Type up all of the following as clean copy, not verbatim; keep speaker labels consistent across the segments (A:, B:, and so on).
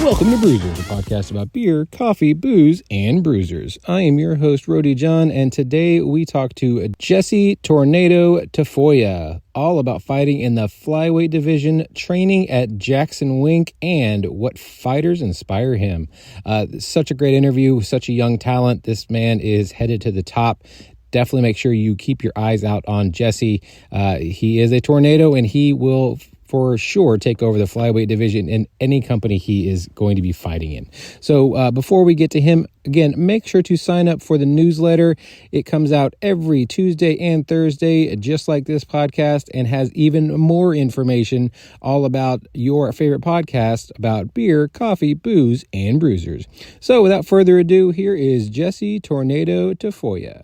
A: Welcome to Brewsers, a podcast about beer, coffee, booze, and bruisers. I am your host, Rody John, and today we talk to Jesse Tornado Tafoya, all about fighting in the flyweight division, training at Jackson Wink, and what fighters inspire him. Such a great interview, such a young talent. This man is headed to the top. Definitely make sure you keep your eyes out on Jesse. He is a tornado, and he will for sure take over the flyweight division in any company he is going to be fighting in. So before we get to him, again, make sure to sign up for the newsletter. It comes out every Tuesday and Thursday, just like this podcast, and has even more information all about your favorite podcast about beer, coffee, booze, and bruisers. So without further ado, here is Jesse Tornado Tafoya.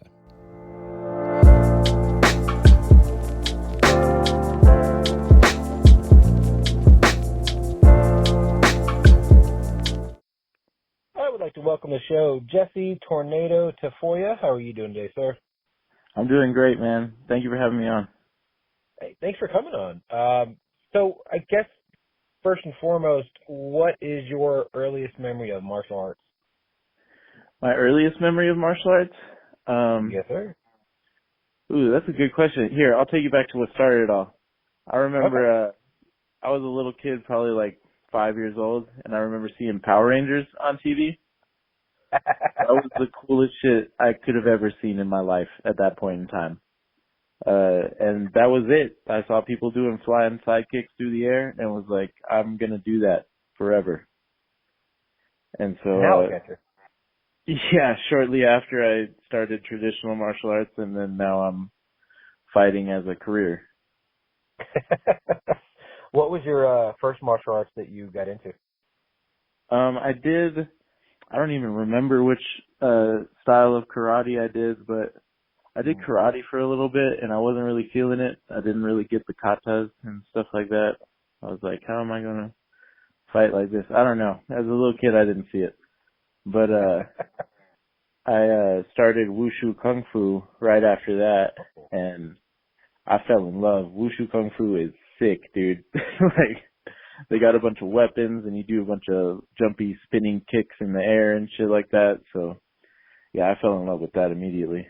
A: I would like to welcome to the show Jesse Tornado Tafoya. How are you doing today, sir?
B: I'm doing great, man. Thank you for having me on.
A: Hey, thanks for coming on. So I guess first and foremost, what is your earliest memory of martial arts?
B: My earliest memory of martial arts?
A: Yes, sir.
B: Ooh, that's a good question. Here, I'll take you back to what started it all. I remember I was a little kid, probably like 5 years old, and I remember seeing Power Rangers on TV. That was the coolest shit I could have ever seen in my life at that point in time. And that was it. I saw people doing flying sidekicks through the air and was like, I'm going to do that forever. And so,
A: Now I get you.
B: yeah, shortly after I started traditional martial arts, and then now I'm fighting as a career.
A: What was your first martial arts that you got into?
B: I don't even remember which style of karate I did, but I did karate for a little bit, and I wasn't really feeling it. I didn't really get the katas and stuff like that. I was like, how am I going to fight like this? I don't know. As a little kid, I didn't see it. But I started Wushu Kung Fu right after that, and I fell in love. Wushu Kung Fu is sick, dude. Like, they got a bunch of weapons, and you do a bunch of jumpy, spinning kicks in the air and shit like that. So, yeah, I fell in love with that immediately.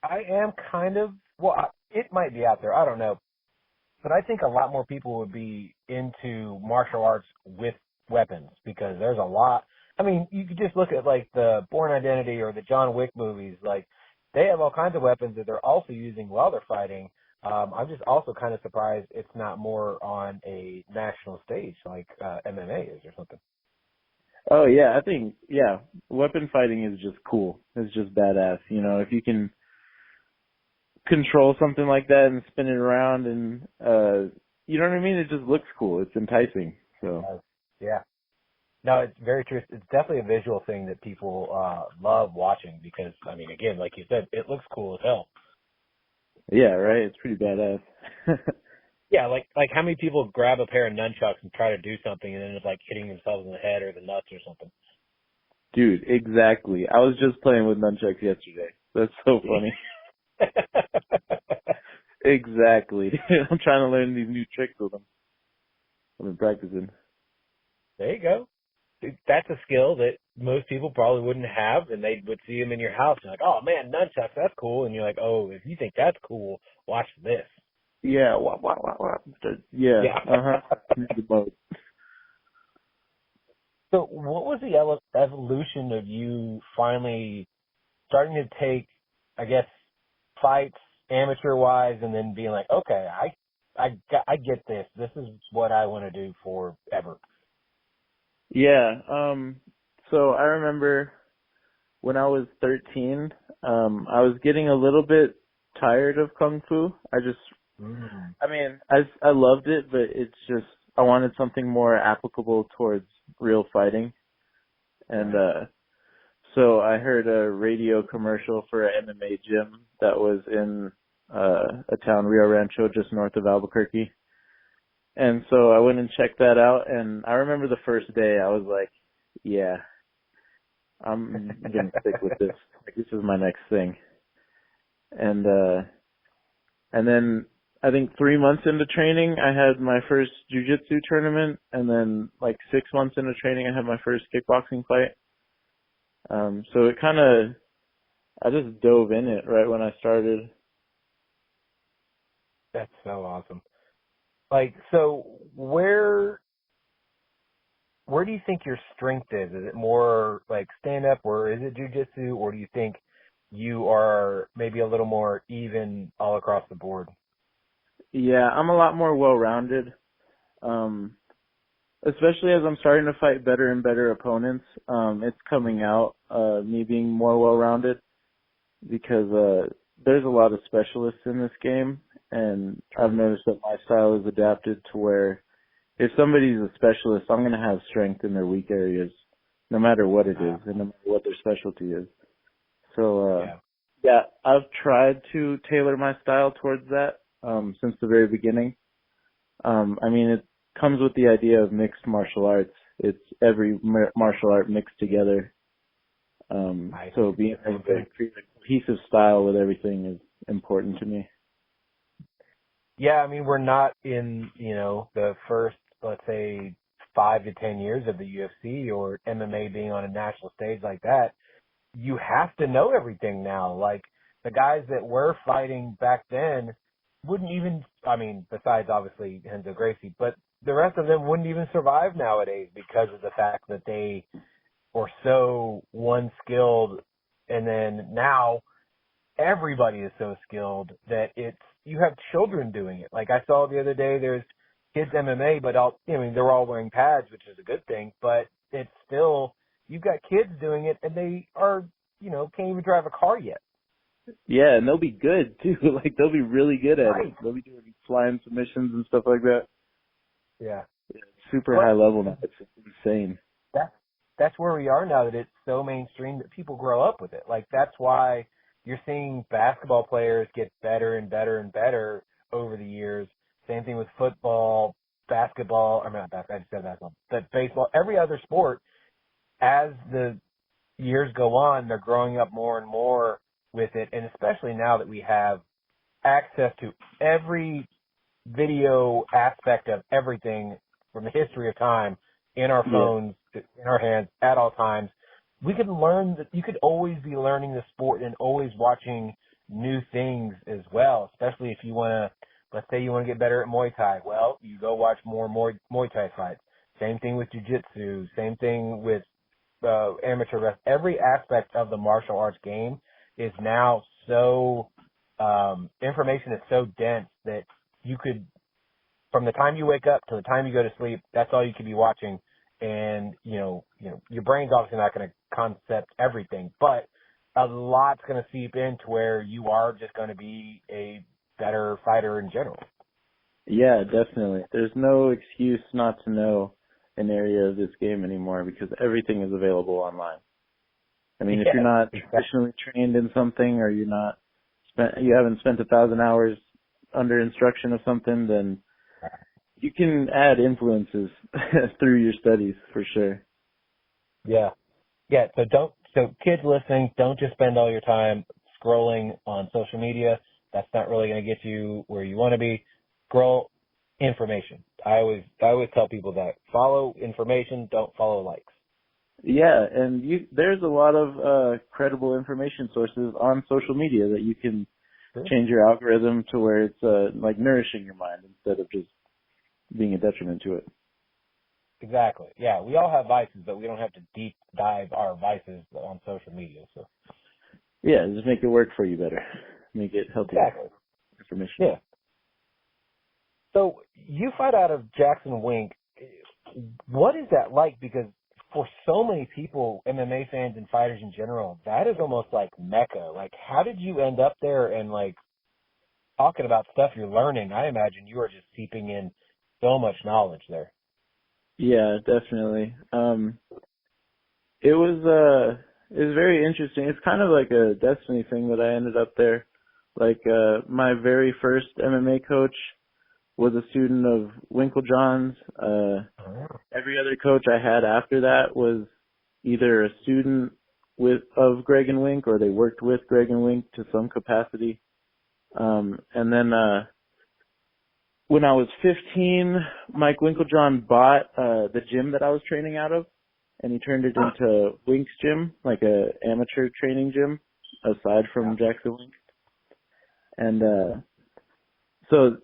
A: I am it might be out there, I don't know. But I think a lot more people would be into martial arts with weapons because there's a lot. I mean, you could just look at like the Bourne Identity or the John Wick movies. Like, they have all kinds of weapons that they're also using while they're fighting. I'm just also kind of surprised it's not more on a national stage like MMA is or something.
B: Oh, yeah, I think, weapon fighting is just cool. It's just badass. You know, if you can control something like that and spin it around and, you know what I mean? It just looks cool. It's enticing. So,
A: yeah. No, it's very true. It's definitely a visual thing that people love watching because, I mean, again, like you said, it looks cool as hell.
B: Yeah, right? It's pretty badass.
A: Yeah, like how many people grab a pair of nunchucks and try to do something and end up like hitting themselves in the head or the nuts or something?
B: Dude, exactly. I was just playing with nunchucks yesterday. That's so funny. Exactly. I'm trying to learn these new tricks with them. I've been practicing.
A: There you go. That's a skill that most people probably wouldn't have, and they would see them in your house and like, oh man, nunchucks, that's cool. And you're like, oh, if you think that's cool, watch this.
B: Yeah, wow. Yeah. The mode.
A: So what was the evolution of you finally starting to take, I guess, fights amateur-wise and then being like, okay, I get this. This is what I want to do forever.
B: Yeah. So I remember when I was 13, I was getting a little bit tired of Kung Fu. I loved it, but it's just, I wanted something more applicable towards real fighting. And, so I heard a radio commercial for an MMA gym that was in, a town, Rio Rancho, just north of Albuquerque. And so I went and checked that out, and I remember the first day I was like, yeah, I'm going to stick with this. Like, this is my next thing. And then I think 3 months into training, I had my first jiu-jitsu tournament, and then like 6 months into training, I had my first kickboxing fight. So it kind of, I just dove in it right when I started.
A: That's so awesome. Like, so where do you think your strength is? Is it more like stand-up, or is it jiu-jitsu, or do you think you are maybe a little more even all across the board?
B: Yeah, I'm a lot more well-rounded. Especially as I'm starting to fight better and better opponents, it's coming out, me being more well-rounded, because there's a lot of specialists in this game, and I've noticed that my style is adapted to where if somebody's a specialist, I'm going to have strength in their weak areas, no matter what it is, and no matter what their specialty is. So, yeah, I've tried to tailor my style towards that since the very beginning. I mean, it comes with the idea of mixed martial arts. It's every martial art mixed together. So being able to create a cohesive style with everything is important to me.
A: Yeah, I mean, we're not in, the first, let's say, 5 to 10 years of the UFC or MMA being on a national stage like that. You have to know everything now. Like, the guys that were fighting back then wouldn't even, I mean, besides obviously Renzo Gracie, but the rest of them wouldn't even survive nowadays because of the fact that they were so one skilled, and then now everybody is so skilled that you have children doing it. Like I saw the other day, there's kids MMA, but they're all wearing pads, which is a good thing, but it's still, you've got kids doing it and they are, can't even drive a car yet.
B: Yeah, and they'll be good too. Like they'll be really good at
A: Right.
B: it. They'll be doing flying submissions and stuff like that.
A: Yeah.
B: Yeah, it's super high level now. It's insane.
A: That's where we are now, that it's so mainstream that people grow up with it. Like that's why you're seeing basketball players get better and better and better over the years. Same thing with football, basketball. I mean, not basketball. I just said basketball. But baseball, every other sport, as the years go on, they're growing up more and more with it. And especially now that we have access to every video aspect of everything from the history of time in our phones, in our hands at all times. We could learn that you could always be learning the sport and always watching new things as well, especially if you want to, let's say you want to get better at Muay Thai. Well, you go watch more Muay Thai fights. Same thing with Jiu-Jitsu. Same thing with amateur wrestling. Every aspect of the martial arts game is now so, information is so dense that you could, from the time you wake up to the time you go to sleep, that's all you could be watching. And, your brain's obviously not going to concept everything, but a lot's going to seep in to where you are just going to be a better fighter in general.
B: Yeah, definitely. There's no excuse not to know an area of this game anymore because everything is available online. I mean, if you're not traditionally trained in something, or you haven't spent 1,000 hours under instruction of something, then you can add influences through your studies for sure.
A: Yeah. Yeah. So kids listening, don't just spend all your time scrolling on social media. That's not really going to get you where you want to be. Scroll information. I always tell people that. Follow information, don't follow likes.
B: Yeah, and there's a lot of credible information sources on social media that you can change your algorithm to where it's like nourishing your mind instead of just being a detriment to it.
A: Exactly. Yeah, we all have vices, but we don't have to deep dive our vices on social media. So
B: yeah, just make it work for you better. Make it healthier.
A: Exactly.
B: Information.
A: Yeah. So you fight out of Jackson Wink. What is that like? Because for so many people, MMA fans and fighters in general, that is almost like Mecca. Like, how did you end up there and like talking about stuff you're learning? I imagine you are just seeping in so much knowledge there.
B: Yeah, definitely. It was very interesting. It's kind of like a destiny thing that I ended up there. Like my very first MMA coach was a student of Winklejohn's. Every other coach I had after that was either a student of Greg and Wink, or they worked with Greg and Wink to some capacity. And then when I was 15, Mike Winklejohn bought the gym that I was training out of, and he turned it into Wink's gym, like a amateur training gym, aside from Jackson Wink. And so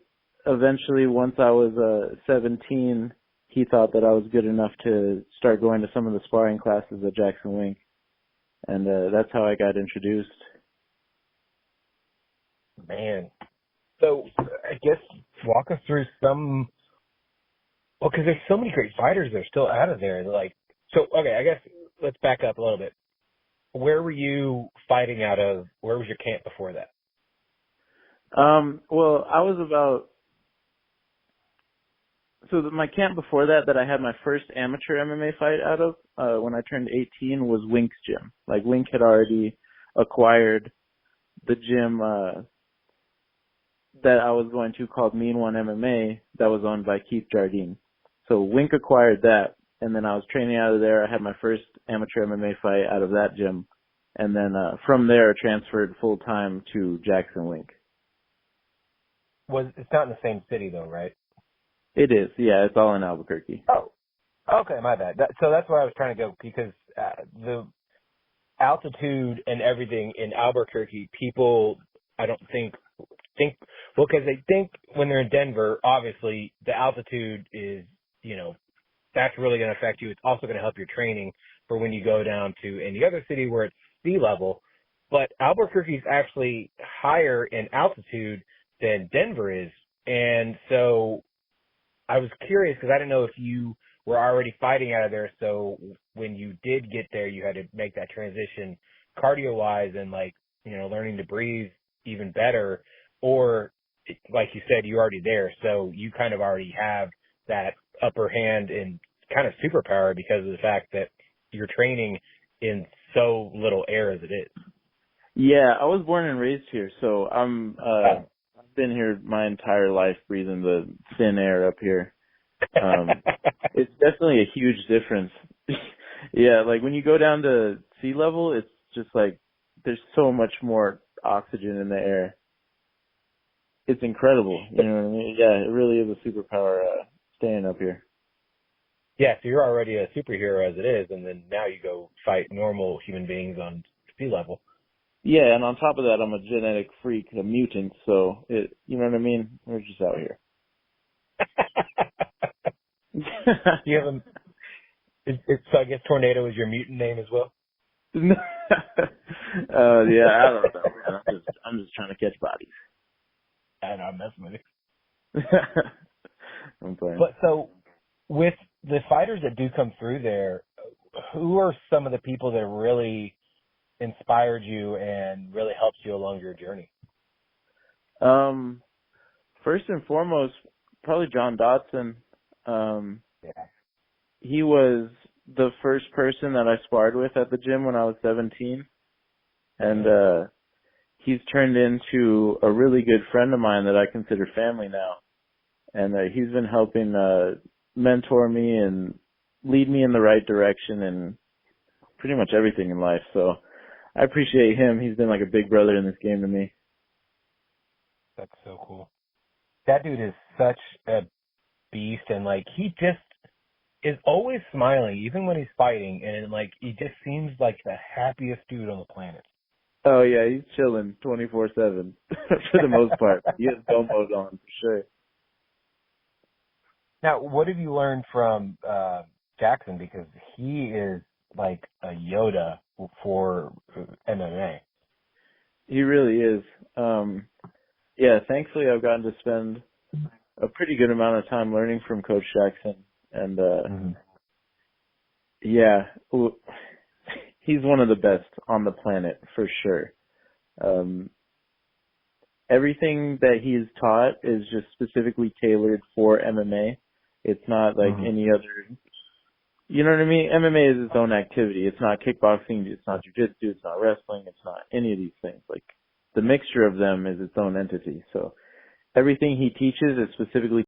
B: eventually, once I was 17, he thought that I was good enough to start going to some of the sparring classes at Jackson Wink, and that's how I got introduced.
A: Man. So I guess walk us through some, well, because there's so many great fighters that are still out of there. Like, so, okay, I guess let's back up a little bit. Where were you fighting out of? Where was your camp before that?
B: Well, I was about, my camp before that I had my first amateur MMA fight out of, when I turned 18 was Wink's gym. Like, Wink had already acquired the gym, that I was going to called Mean One MMA that was owned by Keith Jardine. So Wink acquired that, and then I was training out of there. I had my first amateur MMA fight out of that gym, and then from there I transferred full time to Jackson Wink.
A: It's not in the same city though, right?
B: It is, yeah. It's all in Albuquerque.
A: Oh, okay, my bad. So that's where I was trying to go, because the altitude and everything in Albuquerque, people I don't think well, because they think when they're in Denver, obviously the altitude is, that's really going to affect you. It's also going to help your training for when you go down to any other city where it's sea level. But Albuquerque is actually higher in altitude than Denver is. And so I was curious because I didn't know if you were already fighting out of there. So when you did get there, you had to make that transition cardio-wise and, learning to breathe even better. Or, like you said, you're already there, so you kind of already have that upper hand and kind of superpower because of the fact that you're training in so little air as it is.
B: Yeah, I was born and raised here, so I've been here my entire life breathing the thin air up here. It's definitely a huge difference. Yeah, like when you go down to sea level, it's just like there's so much more oxygen in the air. It's incredible. You know what I mean? Yeah, it really is a superpower staying up here.
A: Yeah, so you're already a superhero as it is, and then now you go fight normal human beings on sea level.
B: Yeah, and on top of that, I'm a genetic freak, a mutant, so you know what I mean? We're just out here.
A: You have so I guess Tornado is your mutant name as well?
B: Yeah, I don't know, man. I'm just trying to catch bodies.
A: I know, I'm messing with you.
B: I'm playing.
A: But so, with the fighters that do come through there, who are some of the people that really inspired you and really helped you along your journey?
B: First and foremost, probably John Dotson.
A: Yeah.
B: He was the first person that I sparred with at the gym when I was 17. And he's turned into a really good friend of mine that I consider family now. And he's been helping mentor me and lead me in the right direction in pretty much everything in life. So I appreciate him. He's been like a big brother in this game to me.
A: That's so cool. That dude is such a beast, and he just is always smiling, even when he's fighting, and he just seems like the happiest dude on the planet.
B: Oh yeah, he's chilling 24/7 for the most part. He has gomos on for sure.
A: Now, what have you learned from Jackson? Because he is like a Yoda for MMA.
B: He really is. Yeah, thankfully I've gotten to spend a pretty good amount of time learning from Coach Jackson. And yeah, he's one of the best on the planet for sure. Everything that he's taught is just specifically tailored for MMA. It's not like any other, you know what I mean? MMA is its own activity. It's not kickboxing. It's not jiu-jitsu. It's not wrestling. It's not any of these things. Like, the mixture of them is its own entity. So everything he teaches is specifically